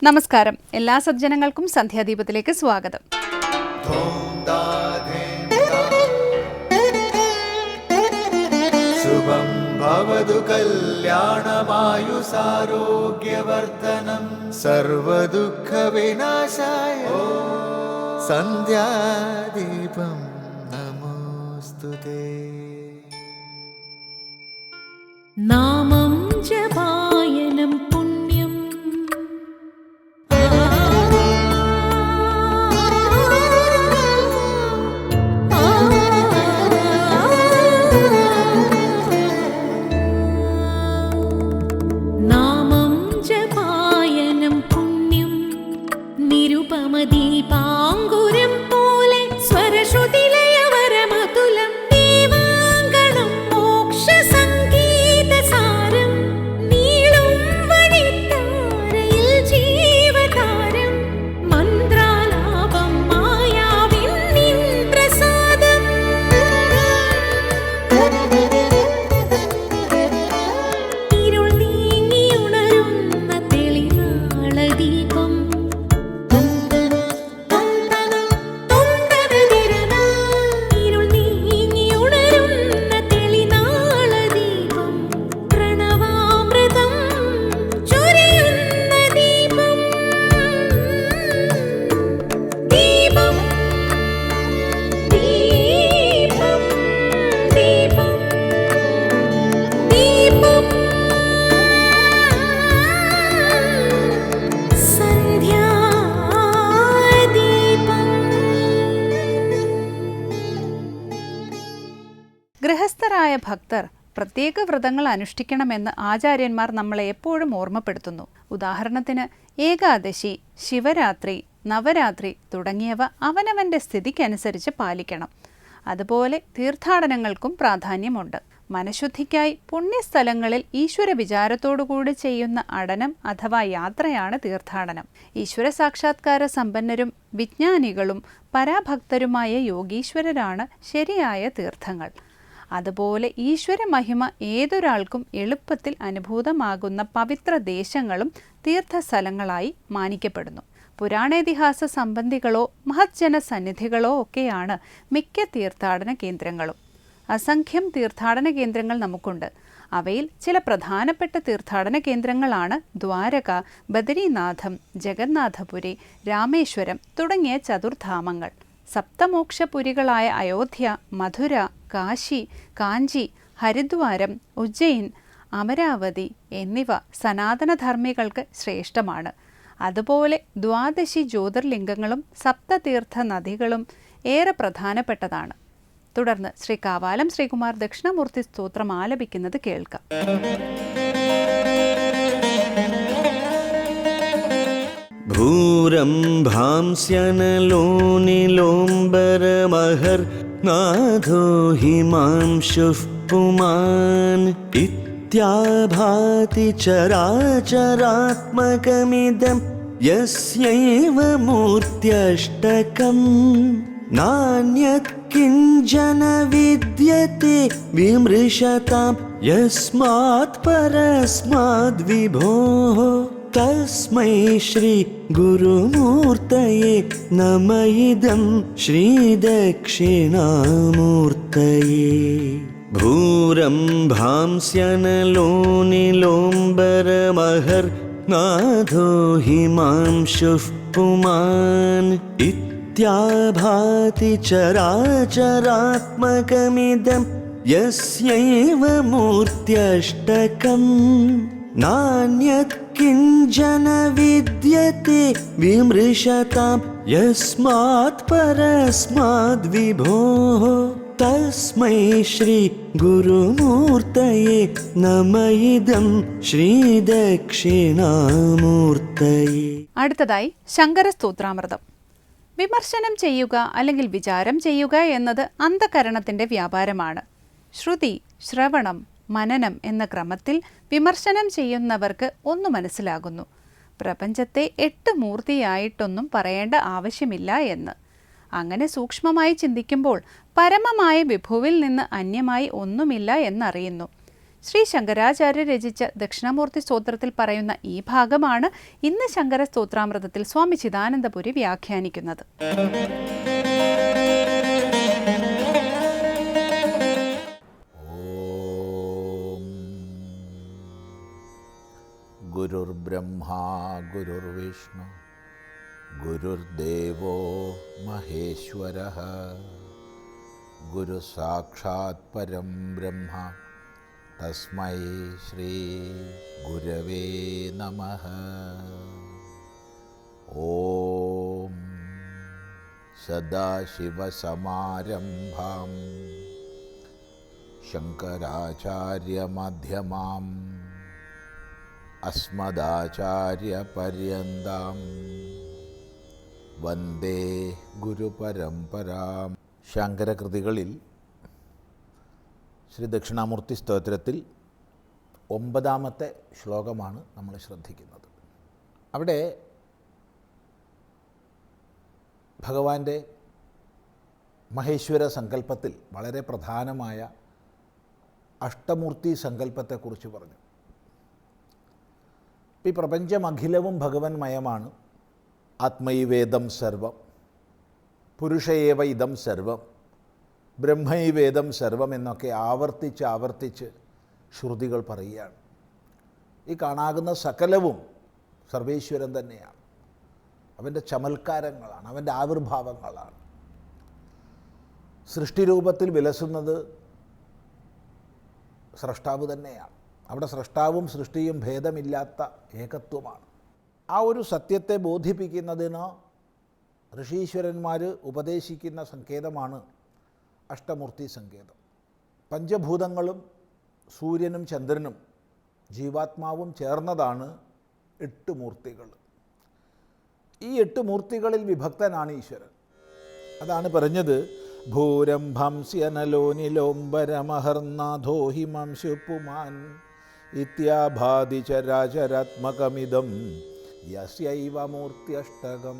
നമസ്കാരം, എല്ലാ സജ്ജനങ്ങൾക്കും സന്ധ്യാദീപത്തിലേക്ക് സ്വാഗതം. ശുഭം ഭവതു കല്യാണമായുസാരോഗ്യവർദ്ധനം സർവദുഃഖ വിനാശായ സന്ധ്യാദീപം നമോസ്തുതേ. നാമം ജപായനം പുണ്യം നാമം ജപായനം പുണ്യം നിരുപമദീപാങ്കുരം പോലെ സ്വരശ്രുതിലയവരമതുലം ദീവാങ്കണം മോക്ഷ സംഗീതസാരം നീളും വഴിത്താരയിൽ ജീവതാരം മന്ത്രാലാപം മായാവിൻ നിൻ പ്രസാദം. ഇരുൾ നീങ്ങിയുണരുന്ന തെളിനാളദീപം ഇരുൾ നീങ്ങിയുണരുന്ന തെളിനാളദീപം പ്രണവാമൃതം ചൊരിയുന്ന ദീപം. ദീപം ദീപം ദീപം ദീപം സന്ധ്യാദീപം. ഗൃഹസ്ഥരായ ഭക്തർ പ്രത്യേക വ്രതങ്ങൾ അനുഷ്ഠിക്കണമെന്ന് ആചാര്യന്മാർ നമ്മളെ എപ്പോഴും ഓർമ്മപ്പെടുത്തുന്നു. ഉദാഹരണത്തിന് ഏകാദശി, ശിവരാത്രി, നവരാത്രി തുടങ്ങിയവ അവനവൻ്റെ സ്ഥിതിക്കനുസരിച്ച് പാലിക്കണം. അതുപോലെ തീർത്ഥാടനങ്ങൾക്കും പ്രാധാന്യമുണ്ട്. മനഃശുദ്ധിക്കായി പുണ്യസ്ഥലങ്ങളിൽ ഈശ്വര വിചാരത്തോടുകൂടി ചെയ്യുന്ന അടനം അഥവാ യാത്രയാണ് തീർത്ഥാടനം. ഈശ്വര സാക്ഷാത്കാര സമ്പന്നരും വിജ്ഞാനികളും പരാഭക്തരുമായ യോഗീശ്വരരാണ് ശരിയായ തീർത്ഥങ്ങൾ. അതുപോലെ ഈശ്വര മഹിമ ഏതൊരാൾക്കും എളുപ്പത്തിൽ അനുഭൂതമാകുന്ന പവിത്ര ദേശങ്ങളും തീർത്ഥസ്ഥലങ്ങളായി മാനിക്കപ്പെടുന്നു. പുരാണേതിഹാസ സംബന്ധികളോ മഹജ്ജന സന്നിധികളോ ഒക്കെയാണ് മിക്ക തീർത്ഥാടന കേന്ദ്രങ്ങളും. അസംഖ്യം തീർത്ഥാടന കേന്ദ്രങ്ങൾ നമുക്കുണ്ട്. അവയിൽ ചില പ്രധാനപ്പെട്ട തീർത്ഥാടന കേന്ദ്രങ്ങളാണ് ദ്വാരക, ബദരീനാഥം, ജഗന്നാഥപുരി, രാമേശ്വരം തുടങ്ങിയ ചതുർധാമങ്ങൾ. സപ്തമോക്ഷപുരികളായ അയോധ്യ, മധുര, കാശി, കാഞ്ചി, ഹരിദ്വാരം, ഉജ്ജയിൻ, അമരാവതി എന്നിവ സനാതനധർമ്മികൾക്ക് ശ്രേഷ്ഠമാണ്. അതുപോലെ ദ്വാദശി ജ്യോതിർലിംഗങ്ങളും സപ്തതീർത്ഥ നദികളും ഏറെ പ്രധാനപ്പെട്ടതാണ്. തുടർന്ന് ശ്രീ കാവാലം ശ്രീകുമാർ ദക്ഷിണമൂർത്തി സ്തോത്രം ആലപിക്കുന്നത് കേൾക്കാം. ഭൂരംഭാംസ്യനലോനിലോംബരമഹർ നാഥോ ഹിമാംശുഃ പുമാൻ ഇത്യാഭാതി ചരാചരാത്മകമിദം യസ്യൈവ മൂർത്യഷ്ടകം നാന്യത് കിഞ്ചന വിദ്യത്തെ വിമൃശതാം യസ്മാത് പരസ്മാത് വിഭോഃ തസ്മൈ ശ്രീ ഗുരുമൂർത്തയേ നമ ഇദം ശ്രീ ദക്ഷിണാമൂർത്തയേ. ഭൂരംഭാംസ്യനലോനിലോംബരമഹർ നാഥോ ഹിമാംശുഃ പുമാൻ ഇത്യാഭാതി ചരാചരാത്മകമിദം യസ്യൈവ മൂർത്യഷ്ടകം നാന്യത് കിഞ്ചന വിദ്യത്തെ വിമൃശതാം യസ്മാത് പരസ്മാത് വിഭോഃ തസ്മൈ ശ്രീ ഗുരുമൂർത്തയേ നമ ഇദം ശ്രീ ദക്ഷിണാമൂർത്തയേ. അടുത്തതായി ശങ്കര സ്തോത്രാമൃതം. വിമർശനം ചെയ്യുക അല്ലെങ്കിൽ വിചാരം ചെയ്യുക എന്നത് അന്ധകരണത്തിൻ്റെ വ്യാപാരമാണ്. ശ്രുതി, ശ്രവണം, മനനം എന്ന ക്രമത്തിൽ വിമർശനം ചെയ്യുന്നവർക്ക് ഒന്ന് മനസ്സിലാകുന്നു: പ്രപഞ്ചത്തെ 8 മൂർത്തിയായിട്ടൊന്നും പറയേണ്ട ആവശ്യമില്ല എന്ന്. അങ്ങനെ സൂക്ഷ്മമായി ചിന്തിക്കുമ്പോൾ പരമമായ വിഭുവിൽ നിന്ന് അന്യമായി ഒന്നുമില്ല എന്നറിയുന്നു. ശ്രീ ശങ്കരാചാര്യ രചിച്ച ദക്ഷിണാമൂർത്തി സ്തോത്രത്തിൽ പറയുന്ന ഈ ഭാഗമാണ് ഇന്ന് ശങ്കര സ്തോത്രാമൃതത്തിൽ സ്വാമി ചിദാനന്ദപുരി വ്യാഖ്യാനിക്കുന്നത്. ഗുരുർബ്രഹ്മാ ഗുരുർവിഷ്ണു ഗുരുർദേവോ മഹേശ്വരഃ ഗുരു സാക്ഷാത് പരം ബ്രഹ്മ തസ്മൈ ശ്രീ ഗുരവേ നമഃ. ഓം സദാശിവസമാരംഭാം ശങ്കരാചാര്യമധ്യമാം അസ്മദാചാര്യപര്യന്താം വന്ദേ ഗുരുപരമ്പരാം. ശങ്കരകൃതികളിൽ ശ്രീ ദക്ഷിണാമൂർത്തി സ്തോത്രത്തിൽ 9ാമത്തെ ശ്ലോകമാണ് നമ്മൾ ശ്രദ്ധിക്കുന്നത്. അവിടെ ഭഗവാന്റെ മഹേശ്വര സങ്കല്പത്തിൽ വളരെ പ്രധാനമായ അഷ്ടമൂർത്തി സങ്കല്പത്തെക്കുറിച്ച് പറഞ്ഞു. ഈ പ്രപഞ്ചമഖിലവും ഭഗവന്മയമാണ്. ആത്മൈവേദം സർവം, പുരുഷയേവ ഇദം സർവം, ബ്രഹ്മൈവേദം സർവം എന്നൊക്കെ ആവർത്തിച്ച് ശ്രുതികൾ പറയുകയാണ്. ഈ കാണാകുന്ന സകലവും സർവേശ്വരൻ തന്നെയാണ്. അവൻ്റെ ചമൽക്കാരങ്ങളാണ്, അവൻ്റെ ആവിർഭാവങ്ങളാണ്. സൃഷ്ടിരൂപത്തിൽ വിലസുന്നത് സ്രഷ്ടാവ് തന്നെയാണ്. അവിടെ സ്രഷ്ടാവും സൃഷ്ടിയും ഭേദമില്ലാത്ത ഏകത്വമാണ്. ആ ഒരു സത്യത്തെ ബോധിപ്പിക്കുന്നതിന് ഋഷീശ്വരന്മാർ ഉപദേശിക്കുന്ന സങ്കേതമാണ് അഷ്ടമൂർത്തി സങ്കേതം. പഞ്ചഭൂതങ്ങളും സൂര്യനും ചന്ദ്രനും ജീവാത്മാവും ചേർന്നതാണ് 8 മൂർത്തികൾ. ഈ 8 മൂർത്തികളിൽ വിഭക്തനാണ് ഈശ്വരൻ. അതാണ് പറഞ്ഞത്, ഭൂരംഭംസ്യനലോനിലോംബരമഹർനാഥോ ഹിമാംശു പുമാൻ ഇത്യാഭാതി ചരാചരാത്മകമിദം യസ്യൈവ മൂർത്യഷ്ടകം.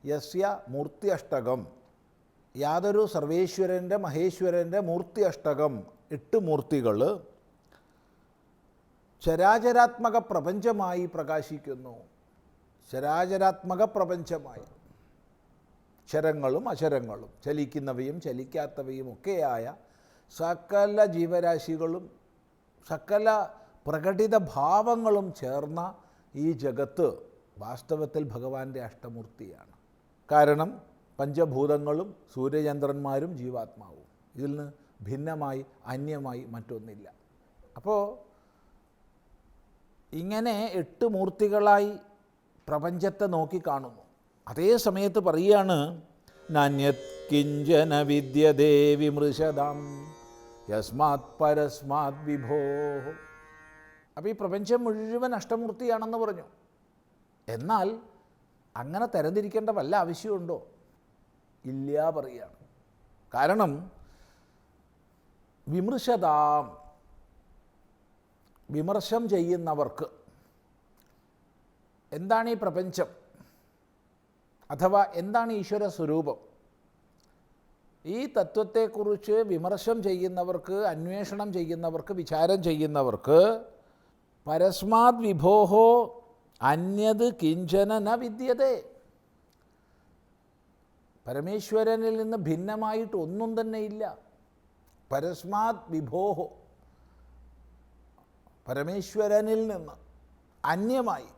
യസ്യ മൂർത്യഷ്ടകം, യാതൊരു സർവേശ്വരൻ്റെ മഹേശ്വരൻ്റെ മൂർത്തി അഷ്ടകം 8 മൂർത്തികൾ ചരാചരാത്മക പ്രപഞ്ചമായി പ്രകാശിക്കുന്നു. ചരാചരാത്മക പ്രപഞ്ചമായി ചരങ്ങളും അചരങ്ങളും ചലിക്കുന്നവയും ചലിക്കാത്തവയും ഒക്കെയായ സകല ജീവരാശികളും സകല പ്രകടിത ഭാവങ്ങളും ചേർന്ന ഈ ജഗത്ത് വാസ്തവത്തിൽ ഭഗവാന്റെ അഷ്ടമൂർത്തിയാണ്. കാരണം പഞ്ചഭൂതങ്ങളും സൂര്യചന്ദ്രന്മാരും ജീവാത്മാവും, ഇതിൽ നിന്ന് ഭിന്നമായി അന്യമായി മറ്റൊന്നില്ല. അപ്പോൾ ഇങ്ങനെ 8 മൂർത്തികളായി പ്രപഞ്ചത്തെ നോക്കിക്കാണുന്നു. അതേ സമയത്ത് പറയുകയാണ്, നാന്യത് കിഞ്ചന വിദ്യതേ വിമൃശതാം യസ്മാത് പരസ്മാത് വിഭോ. അപ്പോൾ ഈ പ്രപഞ്ചം മുഴുവൻ അഷ്ടമൂർത്തിയാണെന്ന് പറഞ്ഞു. എന്നാൽ അങ്ങനെ തരംതിരിക്കേണ്ട വല്ല ആവശ്യമുണ്ടോ? ഇല്ല പറയുകയാണ്. കാരണം വിമൃശതാം, വിമർശം ചെയ്യുന്നവർക്ക് എന്താണ് ഈ പ്രപഞ്ചം, അഥവാ എന്താണ് ഈശ്വര സ്വരൂപം, ഈ തത്വത്തെക്കുറിച്ച് വിമർശം ചെയ്യുന്നവർക്ക്, അന്വേഷണം ചെയ്യുന്നവർക്ക്, വിചാരം ചെയ്യുന്നവർക്ക് പരസ്മാത് വിഭോഹോ അന്യത് കിഞ്ചന ന വിദ്യതേ. പരമേശ്വരനിൽ നിന്ന് ഭിന്നമായിട്ട് ഒന്നും തന്നെ ഇല്ല. പരസ്മാത് വിഭോഹോ, പരമേശ്വരനിൽ നിന്ന് അന്യമായി,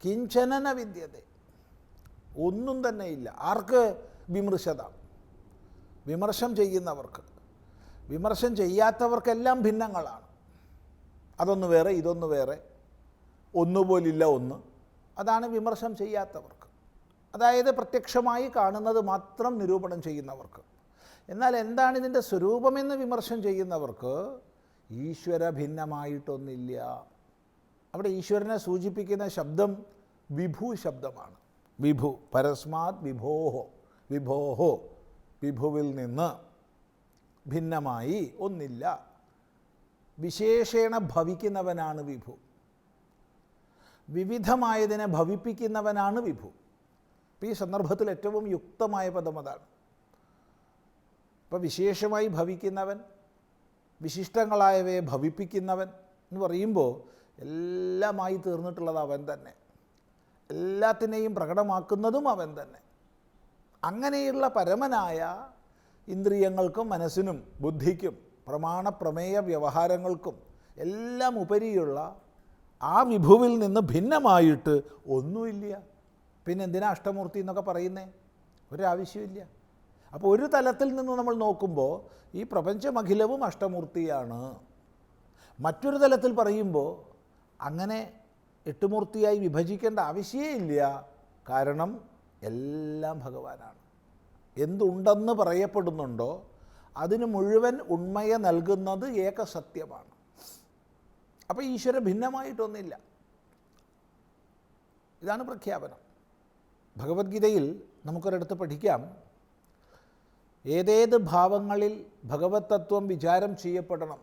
കിഞ്ചന ന വിദ്യതേ, ഒന്നും തന്നെ ഇല്ല. ആർക്ക്? വിമർശത, വിമർശം ചെയ്യുന്നവർക്ക്. വിമർശം ചെയ്യാത്തവർക്കെല്ലാം ഭിന്നങ്ങളാണ്. അതൊന്ന് വേറെ, ഇതൊന്ന് വേറെ, ഒന്നുപോലില്ല ഒന്ന്. അതാണ് വിമർശം ചെയ്യാത്തവർക്ക്. അതായത് പ്രത്യക്ഷമായി കാണുന്നത് മാത്രം നിരൂപണം ചെയ്യുന്നവർക്ക്. എന്നാൽ എന്താണ് ഇതിൻ്റെ സ്വരൂപമെന്ന് വിമർശം ചെയ്യുന്നവർക്ക് ഈശ്വര ഭിന്നമായിട്ടൊന്നില്ല. അവിടെ ഈശ്വരനെ സൂചിപ്പിക്കുന്ന ശബ്ദം വിഭു ശബ്ദമാണ്. വിഭു, പരസ്മാത് വിഭോഹോ, വിഭോഹോ, വിഭുവിൽ നിന്ന് ഭിന്നമായി ഒന്നില്ല. വിശേഷേണ ഭവിക്കുന്നവനാണ് വിഭു. വിവിധമായതിനെ ഭവിപ്പിക്കുന്നവനാണ് വിഭു. ഈ സന്ദർഭത്തിൽ ഏറ്റവും യുക്തമായ പദം അതാണ്. ഇപ്പോൾ വിശേഷമായി ഭവിക്കുന്നവൻ, വിശിഷ്ടങ്ങളായവയെ ഭവിപ്പിക്കുന്നവൻ എന്ന് പറയുമ്പോൾ എല്ലാമായി തീർന്നിട്ടുള്ളത് അവൻ തന്നെ, എല്ലാത്തിനെയും പ്രകടമാക്കുന്നതും അവൻ തന്നെ. അങ്ങനെയുള്ള പരമനായ ഇന്ദ്രിയങ്ങൾക്കും മനസ്സിനും ബുദ്ധിക്കും പ്രമാണപ്രമേയ വ്യവഹാരങ്ങൾക്കും എല്ലാം ഉപരിയുള്ള ആ വിഭുവിൽ നിന്ന് ഭിന്നമായിട്ട് ഒന്നുമില്ല. പിന്നെ എന്തിനാ അഷ്ടമൂർത്തി എന്നൊക്കെ പറയുന്നേ? ഒരാവശ്യമില്ല. അപ്പോൾ ഒരു തലത്തിൽ നിന്ന് നമ്മൾ നോക്കുമ്പോൾ ഈ പ്രപഞ്ചമഖിലവും അഷ്ടമൂർത്തിയാണ്. മറ്റൊരു തലത്തിൽ പറയുമ്പോൾ അങ്ങനെ 8 മൂർത്തിയായി വിഭജിക്കേണ്ട ആവശ്യമേ ഇല്ല. കാരണം എല്ലാം ഭഗവാനാണ്. എന്തുണ്ടെന്ന് പറയപ്പെടുന്നുണ്ടോ അതിന് മുഴുവൻ ഉണ്മയെ നൽകുന്നത് ഏകസത്യമാണ്. അപ്പോൾ ഈശ്വര ഭിന്നമായിട്ടൊന്നില്ല. ഇതാണ് പ്രഖ്യാപനം. ഭഗവത്ഗീതയിൽ നമുക്കൊരിടത്ത് പഠിക്കാം, ഏതേത് ഭാവങ്ങളിൽ ഭഗവത് തത്വം വിചാരം ചെയ്യപ്പെടണം,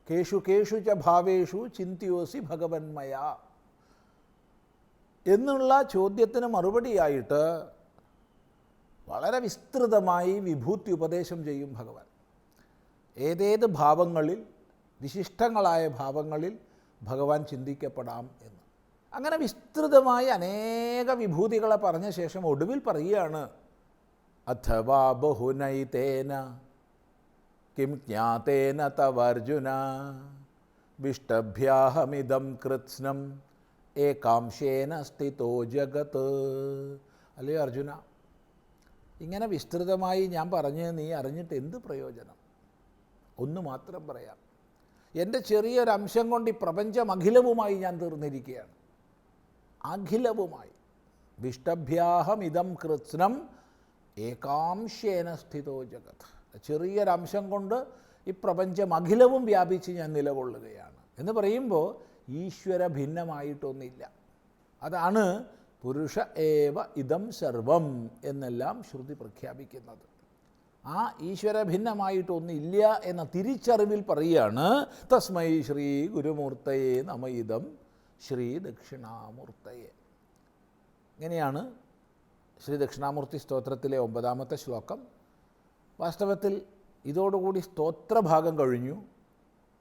കേഷു കേഷു ച ഭാവേഷു ചിന്തിയോസി ഭഗവന്മയ എന്നുള്ള ചോദ്യത്തിന് മറുപടിയായിട്ട് വളരെ വിസ്തൃതമായി വിഭൂതി ഉപദേശം ചെയ്യും ഭഗവാൻ. ഏതേത് ഭാവങ്ങളിൽ, വിശിഷ്ടങ്ങളായ ഭാവങ്ങളിൽ ഭഗവാൻ ചിന്തിക്കപ്പെടാം എന്ന്. അങ്ങനെ വിസ്തൃതമായി അനേക വിഭൂതികളെ പറഞ്ഞ ശേഷം ഒടുവിൽ പറയുകയാണ്, അഥവാ ബഹുനൈതേന കിം ജ്ഞാതേന തവർജുന വിഷ്ടഭ്യാഹമിദം കൃത്സ്നം ഏകാംശേന സ്ഥിതോ ജഗത്. അല്ലേ അർജുന, ഇങ്ങനെ വിസ്തൃതമായി ഞാൻ പറഞ്ഞ് നീ അറിഞ്ഞിട്ട് എന്ത് പ്രയോജനം? ഒന്ന് മാത്രം പറയാം, എൻ്റെ ചെറിയൊരംശം കൊണ്ട് ഈ പ്രപഞ്ചം അഖിലവുമായി ഞാൻ തീർന്നിരിക്കുകയാണ്. അഖിലവുമായി. വിഷ്ടഭ്യാഹമിദം കൃത്സ്നം ഏകാംശേന സ്ഥിതോ ജഗത്. ചെറിയൊരംശം കൊണ്ട് ഈ പ്രപഞ്ചം അഖിലവും വ്യാപിച്ച് ഞാൻ നിലകൊള്ളുകയാണ് എന്ന് പറയുമ്പോൾ ഈശ്വര ഭിന്നമായിട്ടൊന്നില്ല. അതാണ് പുരുഷ ഏവ ഇദം സർവം എന്നെല്ലാം ശ്രുതി പ്രഖ്യാപിക്കുന്നത്. ആ ഈശ്വര ഭിന്നമായിട്ടൊന്നില്ല എന്ന തിരിച്ചറിവിൽ പറയുകയാണ്, തസ്മൈ ശ്രീ ഗുരുമൂർത്തയെ നമ ഇദം ശ്രീ ദക്ഷിണാമൂർത്തയെ. ഇങ്ങനെയാണ് ശ്രീ ദക്ഷിണാമൂർത്തി സ്തോത്രത്തിലെ 9ാമത്തെ ശ്ലോകം. വാസ്തവത്തിൽ ഇതോടുകൂടി സ്തോത്രഭാഗം കഴിഞ്ഞു.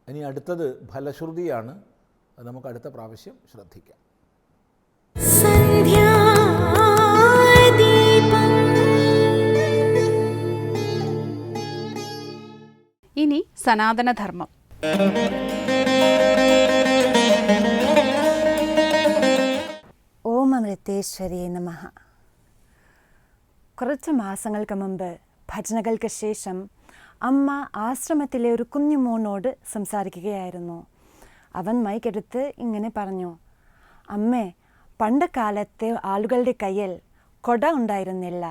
ഇനി അടുത്തത് ഫലശ്രുതിയാണ്. അത് നമുക്ക് അടുത്ത പ്രാവശ്യം ശ്രദ്ധിക്കാം. ഇനി സനാതനധർമ്മം. ഓം അമൃതേശ്വരേ നമഃ. കുറച്ച് മാസങ്ങൾക്ക് മുമ്പ് ഭജനകൾക്ക് ശേഷം അമ്മ ആശ്രമത്തിലെ ഒരു കുഞ്ഞുമോനോട് സംസാരിക്കുകയായിരുന്നു. അവൻ മൈക്കെടുത്ത് ഇങ്ങനെ പറഞ്ഞു, അമ്മേ, പണ്ട് കാലത്തെ ആളുകളുടെ കയ്യിൽ കൊട ഉണ്ടായിരുന്നില്ല.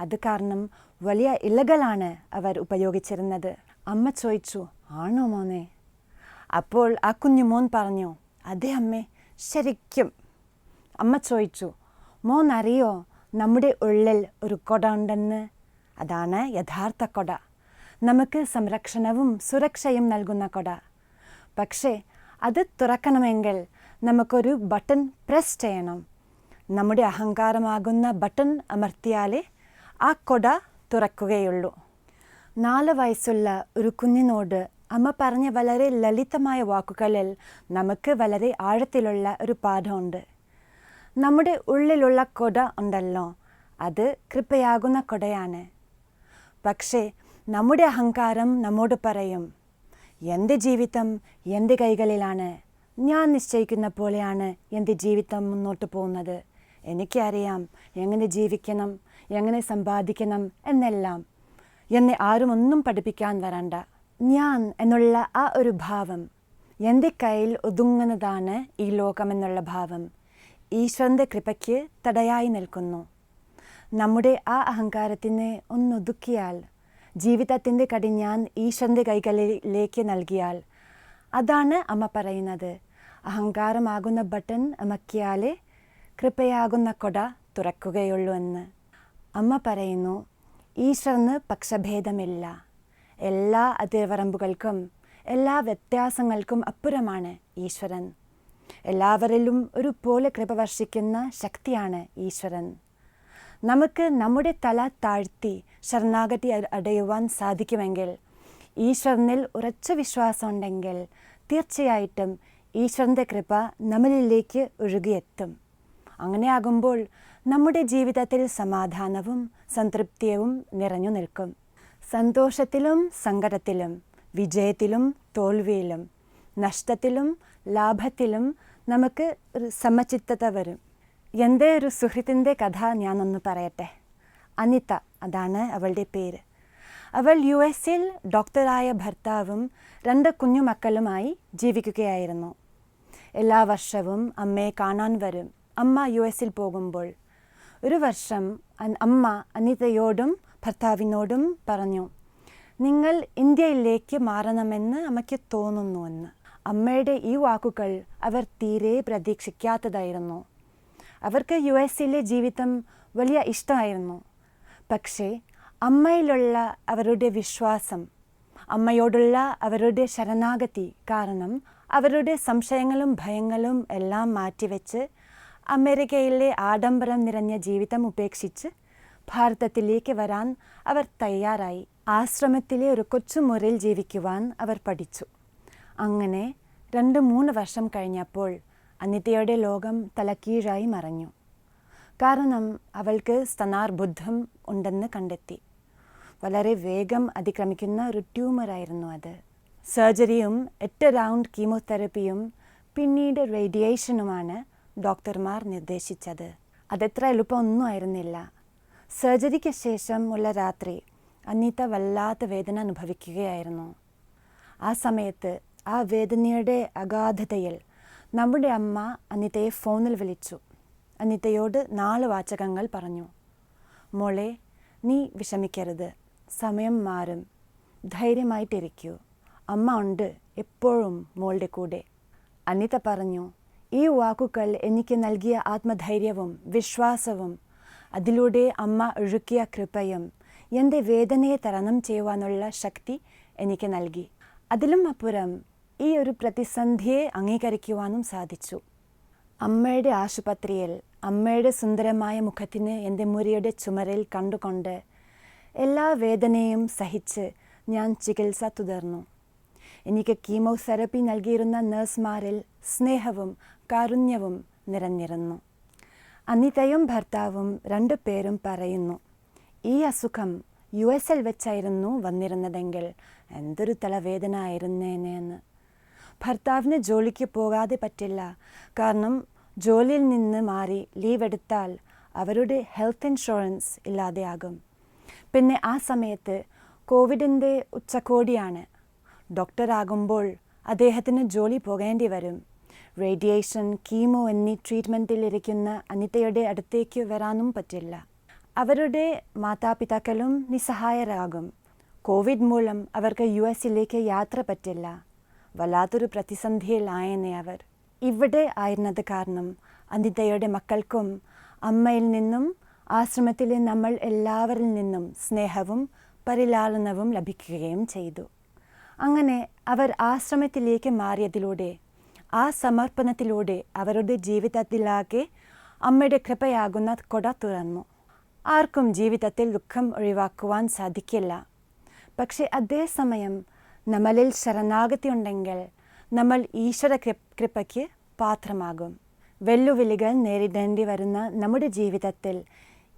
അത് കാരണം വലിയ ഇലകളാണ് അവർ ഉപയോഗിച്ചിരുന്നത്. അമ്മ ചോദിച്ചു, ആണോ മോനെ? അപ്പോൾ ആ കുഞ്ഞുമോൻ പറഞ്ഞു, അതെ അമ്മേ, ശരിക്കും. അമ്മ ചോദിച്ചു, മോൻ അറിയോ നമ്മുടെ ഉള്ളിൽ ഒരു കൊട ഉണ്ടെന്ന്? അതാണ് യഥാർത്ഥ കൊട, നമുക്ക് സംരക്ഷണവും സുരക്ഷയും നൽകുന്ന കൊട. പക്ഷേ അത് തുറക്കണമെങ്കിൽ നമുക്കൊരു ബട്ടൺ പ്രസ് ചെയ്യണം. നമ്മുടെ അഹങ്കാരമാകുന്ന ബട്ടൺ അമർത്തിയാലേ ആ കൊട തുറക്കുകയുള്ളൂ. 4 വയസ്സുള്ള ഒരു കുഞ്ഞിനോട് അമ്മ പറഞ്ഞ വളരെ ലളിതമായ വാക്കുകളിൽ നമുക്ക് വളരെ ആഴത്തിലുള്ള ഒരു പാഠമുണ്ട്. നമ്മുടെ ഉള്ളിലുള്ള കൊട ഉണ്ടല്ലോ, അത് കൃപയാകുന്ന കൊടയാണ്. പക്ഷേ നമ്മുടെ അഹങ്കാരം നമ്മോട് പറയും, എൻ്റെ ജീവിതം എൻ്റെ കൈകളിലാണ്, ഞാൻ നിശ്ചയിക്കുന്ന പോലെയാണ് എൻ്റെ ജീവിതം മുന്നോട്ട് പോകുന്നത്, എനിക്കറിയാം എങ്ങനെ ജീവിക്കണം, എങ്ങനെ സമ്പാദിക്കണം എന്നെല്ലാം. എന്നെ ആരും ഒന്നും പഠിപ്പിക്കാൻ വരണ്ട. ഞാൻ എന്നുള്ള ആ ഒരു ഭാവം, എൻ്റെ കയ്യിൽ ഒതുങ്ങുന്നതാണ് ഈ ലോകമെന്നുള്ള ഭാവം, ഈശ്വരൻ്റെ കൃപയ്ക്ക് തടയായി നിൽക്കുന്നു. നമ്മുടെ ആ അഹങ്കാരത്തിനെ ഒന്നൊതുക്കിയാൽ, ജീവിതത്തിൻ്റെ കടിഞ്ഞാൻ ഈശ്വരൻ്റെ കൈകളിലേക്ക് നൽകിയാൽ, അതാണ് അമ്മ പറയുന്നത്, അഹങ്കാരമാകുന്ന ബട്ടൺ അമക്കിയാലേ കൃപയാകുന്ന കൊട തുറക്കുകയുള്ളൂ എന്ന്. അമ്മ പറയുന്നു, ഈശ്വരന് പക്ഷഭേദമില്ല. എല്ലാ അതിർവരമ്പുകൾക്കും എല്ലാ വ്യത്യാസങ്ങൾക്കും അപ്പുറമാണ് ഈശ്വരൻ. എല്ലാവരിലും ഒരു പോലെ കൃപ വർഷിക്കുന്ന ശക്തിയാണ് ഈശ്വരൻ. നമുക്ക് നമ്മുടെ തല താഴ്ത്തി ശരണാഗതി അടയുവാൻ സാധിക്കുമെങ്കിൽ ഈശ്വരനിൽ ഉറച്ച വിശ്വാസമുണ്ടെങ്കിൽ തീർച്ചയായിട്ടും ഈശ്വരൻ്റെ കൃപ നമ്മളിലേക്ക് ഒഴുകിയെത്തും. അങ്ങനെയാകുമ്പോൾ നമ്മുടെ ജീവിതത്തിൽ സമാധാനവും സംതൃപ്തിയും നിറഞ്ഞു നിൽക്കും. സന്തോഷത്തിലും സങ്കടത്തിലും, വിജയത്തിലും തോൽവിയിലും, നഷ്ടത്തിലും ലാഭത്തിലും നമുക്ക് ഒരു സമചിത്തത വരും. എൻ്റെ ഒരു സുഹൃത്തിൻ്റെ കഥ ഞാനൊന്ന് പറയട്ടെ. അനിത, അതാണ് അവളുടെ പേര്. അവൾ US-ൽ ഡോക്ടറായ ഭർത്താവും 2 കുഞ്ഞുമക്കളുമായി ജീവിക്കുകയായിരുന്നു. എല്ലാ വർഷവും അമ്മയെ കാണാൻ വരും. അമ്മ US-ൽ പോകുമ്പോൾ ഒരു വർഷം അമ്മ അനിതയോടും ഭർത്താവിനോടും പറഞ്ഞു, നിങ്ങൾ ഇന്ത്യയിലേക്ക് മാറണമെന്ന് അമ്മയ്ക്ക് തോന്നുന്നുവെന്ന്. അമ്മയുടെ ഈ വാക്കുകൾ അവർ തീരെ പ്രതീക്ഷിക്കാത്തതായിരുന്നു. അവർക്ക് US-ലെ ജീവിതം വലിയ ഇഷ്ടമായിരുന്നു. പക്ഷേ അമ്മയിലുള്ള അവരുടെ വിശ്വാസം, അമ്മയോടുള്ള അവരുടെ ശരണാഗതി കാരണം അവരുടെ സംശയങ്ങളും ഭയങ്ങളും എല്ലാം മാറ്റിവെച്ച് അമേരിക്കയിലെ ആഡംബരം നിറഞ്ഞ ജീവിതം ഉപേക്ഷിച്ച് ഭാരതത്തിലേക്ക് വരാൻ അവർ തയ്യാറായി. ആശ്രമത്തിലെ ഒരു കൊച്ചുമുറിയിൽ ജീവിക്കുവാൻ അവർ പഠിച്ചു. അങ്ങനെ 2-3 വർഷം കഴിഞ്ഞപ്പോൾ അനിതയുടെ ലോകം തലക്കീഴായി മറഞ്ഞു. കാരണം അവൾക്ക് സ്തനാർബുദം ഉണ്ടെന്ന് കണ്ടെത്തി. വളരെ വേഗം അതിക്രമിക്കുന്ന ഒരു ട്യൂമറായിരുന്നു അത്. സർജറിയും 8 റൗണ്ട് കീമോതെറപ്പിയും പിന്നീട് റേഡിയേഷനുമാണ് ഡോക്ടർമാർ നിർദ്ദേശിച്ചത്. അതത്ര എളുപ്പമൊന്നും ആയിരുന്നില്ല. സർജറിക്ക് ശേഷം ഉള്ള രാത്രി അനിത വല്ലാത്ത വേദന അനുഭവിക്കുകയായിരുന്നു. ആ സമയത്ത് ആ വേദനയുടെ അഗാധതയിൽ നമ്മുടെ അമ്മ അനിതയെ ഫോണിൽ വിളിച്ചു. അനിതയോട് 4 വാചകങ്ങൾ പറഞ്ഞു. മോളെ, നീ വിഷമിക്കരുത്, സമയം മാറും, ധൈര്യമായിട്ടിരിക്കൂ, അമ്മ ഉണ്ട് എപ്പോഴും മോളുടെ കൂടെ. അനിത പറഞ്ഞു, ഈ വാക്കുകൾ എനിക്ക് നൽകിയ ആത്മധൈര്യവും വിശ്വാസവും അതിലൂടെ അമ്മ ഒഴുക്കിയ കൃപയും എൻ്റെ വേദനയെ തരണം ചെയ്യുവാനുള്ള ശക്തി എനിക്ക് നൽകി. അതിലും അപ്പുറം ഈ ഒരു പ്രതിസന്ധിയെ അംഗീകരിക്കുവാനും സാധിച്ചു. അമ്മയുടെ ആശുപത്രിയിൽ അമ്മയുടെ സുന്ദരമായ മുഖത്തിന് എൻ്റെ മുറിയുടെ ചുമരിൽ കണ്ടുകൊണ്ട് എല്ലാ വേദനയും സഹിച്ച് ഞാൻ ചികിത്സ തുടർന്നു. എനിക്ക് കീമോതെറപ്പി നൽകിയിരുന്ന നഴ്സുമാരിൽ സ്നേഹവും കാരുണ്യവും നിറഞ്ഞിരുന്നു. അനിതയും ഭർത്താവും 2 പേരും പറയുന്നു, ഈ അസുഖം US-ൽ വെച്ചായിരുന്നു വന്നിരുന്നതെങ്കിൽ എന്തൊരു തലവേദന ആയിരുന്നേനെന്ന്. ഭർത്താവിന് ജോലിക്ക് പോകാതെ പറ്റില്ല. കാരണം ജോലിയിൽ നിന്ന് മാറി ലീവ് എടുത്താൽ അവരുടെ ഹെൽത്ത് ഇൻഷുറൻസ് ഇല്ലാതെയാകും. പിന്നെ ആ സമയത്ത് കോവിഡിൻ്റെ ഉച്ചകോടിയാണ്. ഡോക്ടറാകുമ്പോൾ അദ്ദേഹത്തിന് ജോലി പോകേണ്ടി വരും. റേഡിയേഷൻ, കീമോ എന്നീ ട്രീറ്റ്മെൻറ്റിലിരിക്കുന്ന അനിതയുടെ അടുത്തേക്ക് വരാനും പറ്റില്ല. അവരുടെ മാതാപിതാക്കളും നിസ്സഹായരാകും. കോവിഡ് മൂലം അവർക്ക് US-ലേക്ക് യാത്ര പറ്റില്ല. വല്ലാത്തൊരു പ്രതിസന്ധിയിലായെന്നേ അവർ. ഇവിടെ ആയിരുന്നത് കാരണം അനിതയുടെ മക്കൾക്കും അമ്മയിൽ നിന്നും ആശ്രമത്തിലെ നമ്മൾ എല്ലാവരിൽ നിന്നും സ്നേഹവും പരിലാളനവും ലഭിക്കുകയും ചെയ്തു. അങ്ങനെ അവർ ആശ്രമത്തിലേക്ക് മാറിയതിലൂടെ, ആ സമർപ്പണത്തിലൂടെ അവരുടെ ജീവിതത്തിലാകെ അമ്മയുടെ കൃപയാകുന്ന കൊട തുറന്നു. ആർക്കും ജീവിതത്തിൽ ദുഃഖം ഒഴിവാക്കുവാൻ സാധിക്കില്ല. പക്ഷേ അതേസമയം നമ്മളിൽ ശരണാഗതി ഉണ്ടെങ്കിൽ നമ്മൾ ഈശ്വര കൃപയ്ക്ക് പാത്രമാകും. വെല്ലുവിളികൾ നേരിടേണ്ടി വരുന്ന നമ്മുടെ ജീവിതത്തിൽ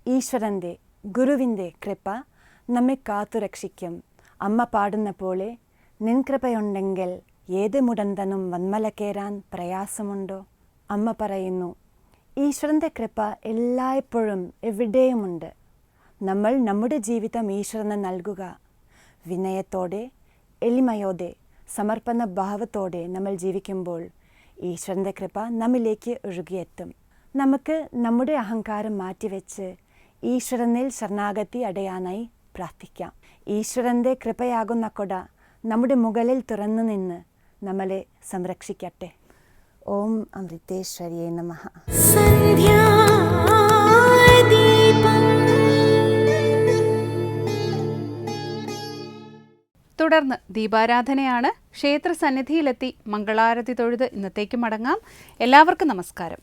ഈശ്വരൻ്റെ, ഗുരുവിൻ്റെ കൃപ നമ്മെ കാത്തുരക്ഷിക്കും. അമ്മ പാടുന്ന പോലെ, നിൻ കൃപയുണ്ടെങ്കിൽ ഏത് മുടന്തനും വന്മല കയറാൻ പ്രയാസമുണ്ടോ? അമ്മ പറയുന്നു, ഈശ്വരൻ്റെ കൃപ എല്ലായ്പ്പോഴും എവിടെയുമുണ്ട്. നമ്മൾ നമ്മുടെ ജീവിതം ഈശ്വരന് നൽകുക. വിനയത്തോടെ, എളിമയോടെ, സമർപ്പണ ഭാവത്തോടെ നമ്മൾ ജീവിക്കുമ്പോൾ ഈശ്വരൻ്റെ കൃപ നമ്മിലേക്ക് ഒഴുകിയെത്തും. നമുക്ക് നമ്മുടെ അഹങ്കാരം മാറ്റിവെച്ച് ഈശ്വരനിൽ ശരണാഗതി അടയാനായി പ്രാർത്ഥിക്കാം. ഈശ്വരൻ്റെ കൃപയാകുന്ന കൊട നമ്മുടെ മുകളിൽ തുറന്നു നിന്ന് നമ്മളെ സംരക്ഷിക്കട്ടെ. ഓം അമൃതേശ്വരിയേ നമഃ. തുടർന്ന് ദീപാരാധനയാണ്. ക്ഷേത്ര സന്നിധിയിലെത്തി മംഗളാരതി തൊഴുത് ഇന്നത്തേക്ക് മടങ്ങാം. എല്ലാവർക്കും നമസ്കാരം.